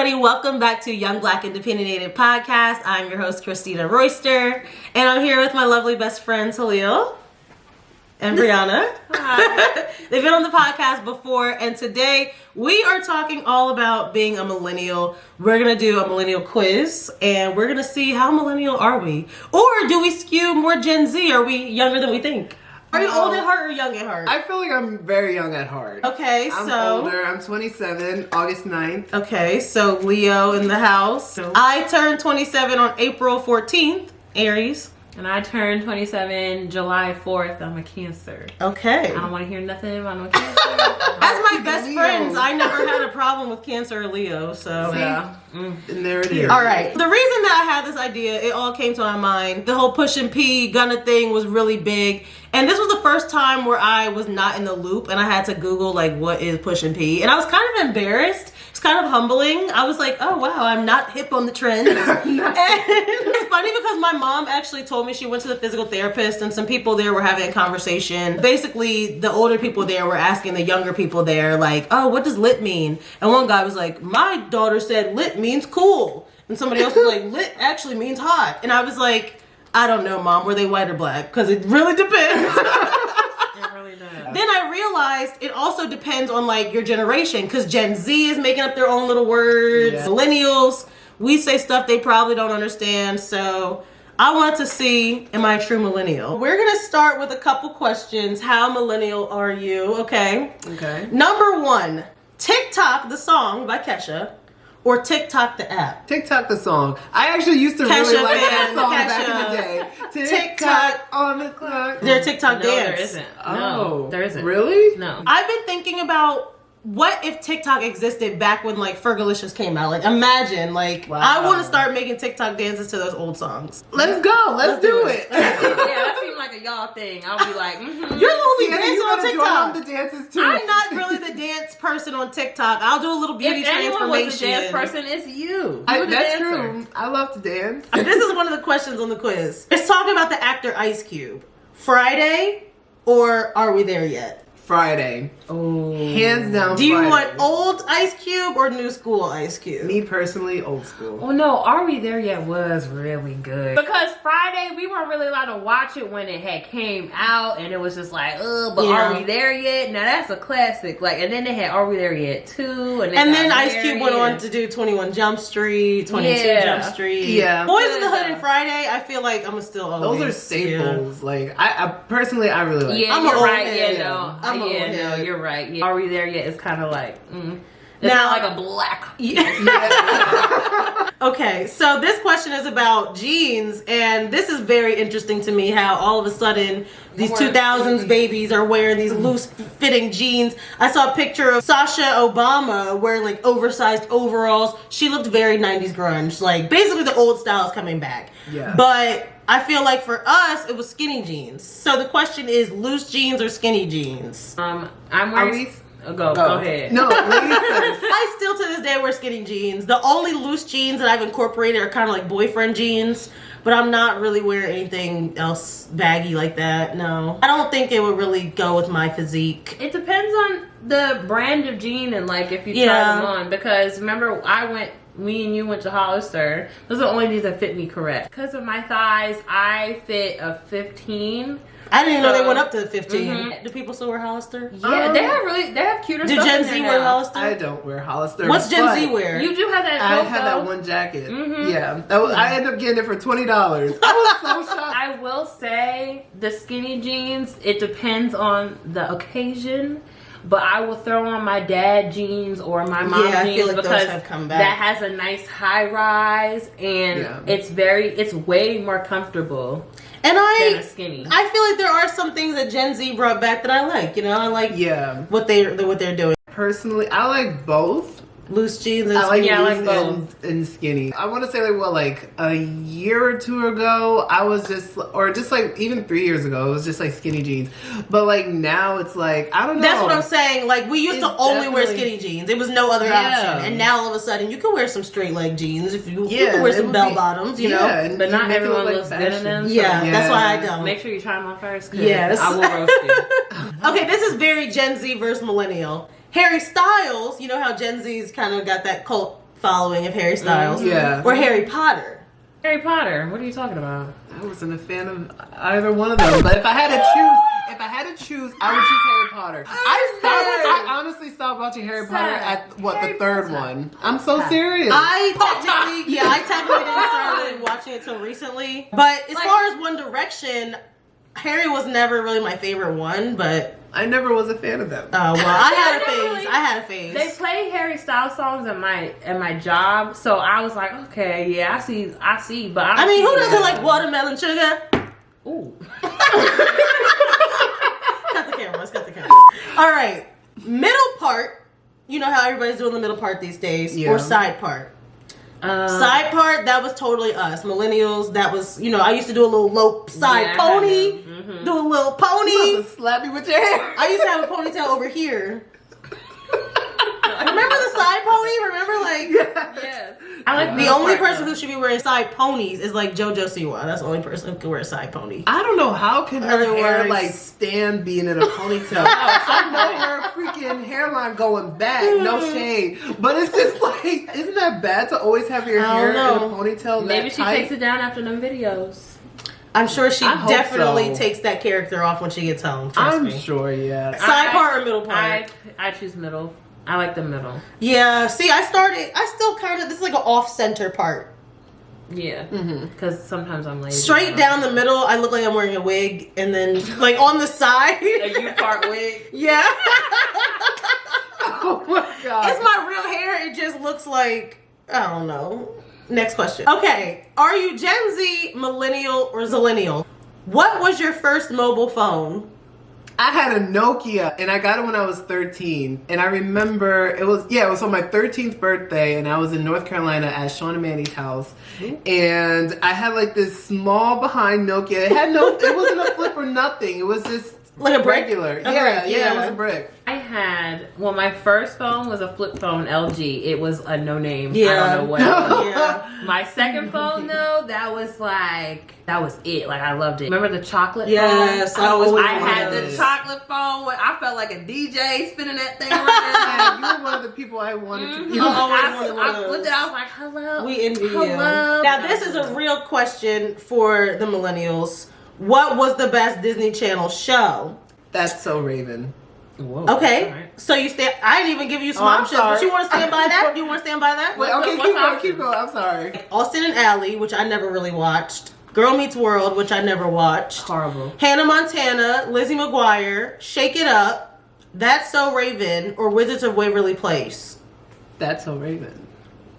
everybody. Welcome back to Young Black and Opinionated Podcast. I'm your host, Christina Royster, and I'm here with my lovely best friends, Haleel and Brianna. Hi. They've been on the podcast before, and today we are talking all about being a millennial. We're going to do a millennial quiz, and we're going to see how millennial are we? Or do we skew more Gen Z? Are we younger than we think? Are you old at heart or young at heart? I feel like I'm very young at heart. Okay, I'm so... older. I'm 27, August 9th. Okay, so Leo in the house. I turned 27 on April 14th, Aries. And I turned 27 July 4th. I'm a Cancer. Okay. I don't want to hear nothing about no Cancer. As my best friends, I never had a problem with Cancer or Leo, so... Yeah. And there it is. All right. The reason that I had this idea, it all came to my mind. The whole Push and P Gunna thing was really big. And this was the first time where I was not in the loop and I had to Google, like, what is Push and P? And I was kind of embarrassed. It's kind of humbling. I was like, oh, wow, I'm not hip on the trends. And it's funny because my mom actually told me she went to the physical therapist and some people there were having a conversation. Basically, the older people there were asking the younger people there, like, oh, what does lit mean? And one guy was like, my daughter said lit means cool. And somebody else was like, lit actually means hot. And I was like, I don't know, Mom, were they white or black? Because it really depends. It really does. Then I realized it also depends on like your generation, because Gen Z is making up their own little words. Yeah. Millennials, we say stuff they probably don't understand. So I wanted to see, am I a true millennial? We're going to start with a couple questions. How millennial are you? Okay. Okay. Number one, TikTok, the song by Kesha, or TikTok, the app? TikTok, the song. I actually used to really Kesha like that fan, song Kesha. back in the day. TikTok on the clock. Their TikTok No, dance. there isn't. Oh, No, there isn't. Really? No. I've been thinking about what if TikTok existed back when like Fergalicious came out. Like imagine, like Wow. I want to start making TikTok dances to those old songs. Let's go. Let's do it. Yeah, that seems like a y'all thing. I'll be like, You're the only Yeah, dancer you on gotta TikTok. join on the dances too. I'm not really the dance person on TikTok. I'll do a little beauty If anyone was a transformation. dance person, it's you. You That's the dancer. true. I love to dance. This is one of the questions on the quiz. It's talking about the actor Ice Cube. Friday, or are we there yet? Friday. Oh. Hands down. Do you Friday. want old Ice Cube or new school Ice Cube? Me personally, old school. Oh no, Are We There Yet was really good. Because Friday, we weren't really allowed to watch it when it had came out, and it was just like, but Yeah. Are We There Yet? Now that's a classic. Like, and then they had Are We There Yet 2, and then Ice Cube went on to do 21 Jump Street, 22 Yeah. Jump Street. Yeah. Boys in the Hood Yeah. and Friday, I feel like I'm still always. Those are staples. Like I personally, I really like. Yeah, I'm you're an right. old Yeah, head. no, I'm an old no, head. you're right. Yeah. Are We There Yet? It's kind of like, it's Now- not like a black. Okay, so this question is about jeans, and this is very interesting to me how all of a sudden these 2000s babies are wearing these loose-fitting jeans. I saw a picture of Sasha Obama wearing like oversized overalls. She looked very 90s grunge. Like basically the old style is coming back. Yeah. But I feel like for us, it was skinny jeans. So the question is loose jeans or skinny jeans? I'm Are wearing. we? Go ahead. No, ladies first. I still to this day wear skinny jeans. The only loose jeans that I've incorporated are kind of like boyfriend jeans, but I'm not really wearing anything else baggy like that. No, I don't think it would really go with my physique. It depends on the brand of jean and like if you try Yeah. them on. Because remember, me and you went to Hollister. Those are the only jeans that fit me correct. Because of my thighs, I fit a 15. I didn't even know they went up to 15. Mhm. Do people still wear Hollister? Yeah, they have cuter Do stuff. Gen in Z there wear now. Hollister? I don't wear Hollister. What's Gen but Z wear? You do have that. I coat, had though. that one jacket. Mhm. Yeah, I ended up getting it for $20. I was so shocked. I will say the skinny jeans, it depends on the occasion, but I will throw on my dad jeans or my mom Yeah, I jeans feel like those because have come back. that has a nice high rise and Yeah. it's way more comfortable And than a skinny. I feel like there are some things that Gen Z brought back that I like. You know, I like Yeah, what they're doing. personally, I like both. Loose jeans and I like skinny. Yeah, I like loose both. and skinny. I want to say like a year or two ago, I was just like even 3 years ago, it was just like skinny jeans. But like now it's like I don't know. That's what I'm saying. Like we used to It's only wear definitely- skinny jeans. There was no other Yeah. option. And now all of a sudden you can wear some straight leg jeans if you Yeah, can wear it some would bell be- bottoms, you know. and But you not make it everyone look looks good in fashion. them. So Yeah, that's why I don't. make sure you try them on first. 'Cause Yes. I will roast you. Okay, this is very Gen Z versus millennial. Harry Styles, you know how Gen Z's kind of got that cult following of Harry Styles. Yeah. Or Harry Potter. Harry Potter. What are you talking about? I wasn't a fan of either one of them, but if I had to choose, I would choose Harry Potter. I honestly stopped watching Harry Potter at the third one. I'm so serious. I technically didn't start watching it till recently. But as far as One Direction, Harry was never really my favorite one, but I never was a fan of them. oh well, I had a phase. They play Harry Styles songs at my job, so I was like, okay, yeah, I see, but I mean, who doesn't like watermelon sugar? Ooh. Cut the camera. All right, middle part. You know how everybody's doing the middle part these days, or side part. Side part, that was totally us. Millennials, that was, I used to do a little low side pony. Mm-hmm. Do a little pony. You have to slap me with your hair. I used to have a ponytail over here. Remember the side pony? Remember, like... Yes. I like the only person who should be wearing side ponies is like JoJo Siwa. That's the only person who can wear a side pony. I don't know how can her hair Otherwise- stand being in a ponytail. I know her freaking hairline going back, no shade. But it's just like, isn't that bad to always have your hair in a ponytail? Maybe she takes it down after them videos. I'm sure she hope definitely so. takes that character off when she gets home. Trust me. I'm sure, yeah. Side part or middle part? I choose middle. I like the middle. Yeah, see, I still kind of, this is like an off-center part. Yeah. Because sometimes I'm lazy. Straight down the middle, I look like I'm wearing a wig. And then, like, on the side. A U-part wig. Yeah. Oh my god. It's my real hair. It just looks like, I don't know. Next question. Okay. Are you Gen Z, millennial, or zillennial? What was your first mobile phone? I had a Nokia, and I got it when I was 13. And I remember it was on my 13th birthday, and I was in North Carolina at Sean and Manny's house. And I had like this small behind Nokia. It wasn't a flip or nothing. It was just Like a brick? regular. A Yeah, brick, it was a brick. My first phone was a flip phone LG. It was a no name. Yeah. I don't know what it was. Yeah. My second phone though, that was it. Like I loved it. Remember the chocolate Yes, phone? I had was. the chocolate phone when I felt like a DJ spinning that thing around. Yeah, you were one of the people I wanted to. You always wanted one of I those. flipped it. I was like, hello. We envy you. Hello. Now, this is a real question for the millennials. What was the best Disney Channel show? That's so Raven. Whoa. Okay, All right. so you stand. I didn't even give you some I'm options, sorry. but you want to stand by that? You want to stand by that? Wait, okay, What's keep going. I'm sorry. Austin and Ally, which I never really watched. Girl Meets World, which I never watched. Horrible. Hannah Montana, Lizzie McGuire, Shake It Up, That's So Raven, or Wizards of Waverly Place. That's so Raven.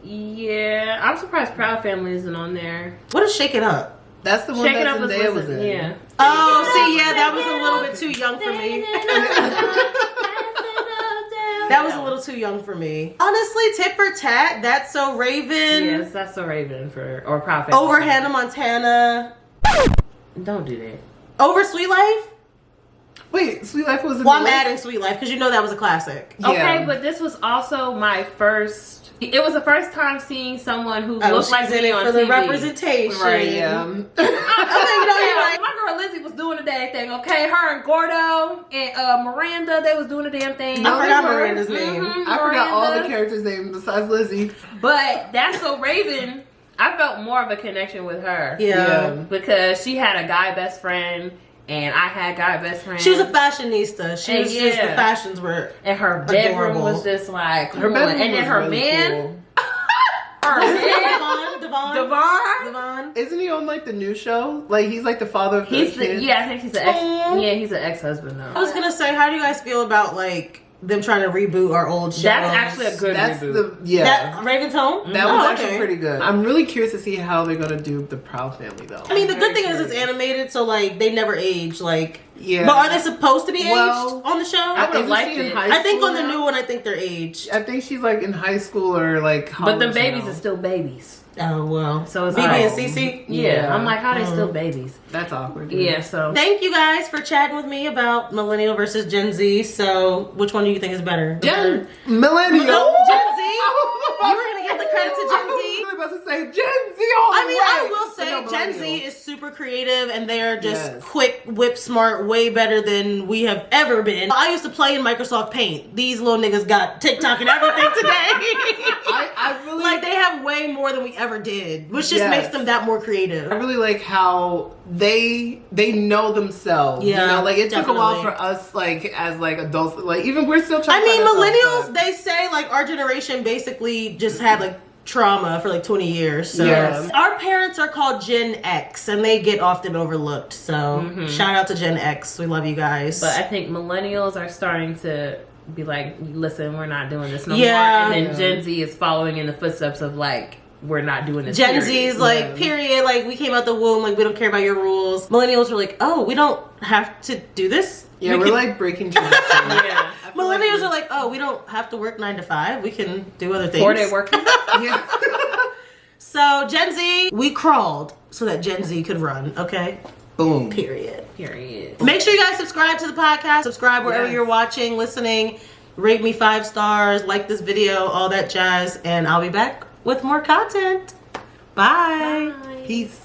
Yeah, I'm surprised Proud Family isn't on there. What is Shake It Up? That's the one Shake It that Up was Zendaya was in. Yeah. Oh, see, yeah, that was a little bit too young for me. That was a little too young for me. Honestly, tit for tat, That's So Raven. Yes, That's So Raven or Proud Family. Over Hannah Montana. Don't do that. Over Sweet Life? Wait, Sweet Life was in Well, the I'm list? adding Sweet Life because you know that was a classic. Yeah. Okay, but this was also my first. It was the first time seeing someone who Oh, looked like she's in me it on for TV. the representation. Right, yeah. Okay, you know, My girl Lizzie was doing the damn thing, okay? Her and Gordo and Miranda, they was doing the damn thing. No, I forgot they were. Miranda's name. I forgot all the Miranda. characters' names besides Lizzie. But That's So Raven, I felt more of a connection with her. Yeah. Because she had a guy best friend, and I had guy best friend. She was a fashionista. She was just, the Yeah. fashions were and her bedroom adorable. was just like, Her come on. bedroom And then was her really man, cool. her man, Devon. Devon. Isn't he on like the new show? Like he's like the father of the He's the, kids. yeah, I think he's the ex. Aw. Yeah, he's an ex-husband I though. was gonna say, how do you guys feel about like them trying to reboot our old shows? That's actually a good That's reboot. That Raven's Home? That was Oh, actually okay. pretty good. I'm really curious to see how they're gonna do the Proud Family though. I mean, the good Very thing is it's curious. animated, so like they never age. Like, Yeah. but are they supposed to be aged Well, on the show? I would've Isn't liked she in it. high I think school on the now? new one, I think they're aged. I think she's like in high school or like But the college babies now. are still babies. Oh well. So it's BB like- and CC. Yeah, I'm like, how they Mm. still babies? That's awkward. dude. Yeah, so Thank you guys for chatting with me about millennial versus Gen Z. So, which one do you think is better? Millennial. No, Gen Z. You were gonna give the credit to Gen Z. about to say Gen Z all the way. I will say But no, Gen Z millennials. is super creative and they are just Yes. quick, whip smart, way better than we have ever been. I used to play in Microsoft Paint. These little niggas got TikTok and everything today. I really like they have way more than we ever did, which just Yes. makes them that more creative. I really like how they know themselves. Yeah, you know, like it took a while definitely. for us, like as like adults, like even we're still trying. I mean, to find ourselves, millennials, they say like our generation basically just had like trauma for like 20 years. So Yes. our parents are called Gen X and they get often overlooked. So shout out to Gen X. We love you guys. But I think millennials are starting to be like, listen, we're not doing this no Yeah. more. And then Gen Z is following in the footsteps of like, we're not doing this. Gen period. Z is like, Yeah. period, like we came out the womb, like we don't care about your rules. Millennials are like, oh, we don't have to do this. Yeah, We we're can- like breaking tradition. Yeah. I feel like Millennials are like, oh, we don't have to work 9 to 5. We can do other things. 4-day working. yeah. So Gen Z, we crawled so that Gen Z could run. Okay, Boom. period. Period. Make sure you guys subscribe to the podcast. Subscribe wherever Yes. you're watching, listening. Rate me 5 stars. Like this video, all that jazz. And I'll be back with more content. Bye. Bye. Peace.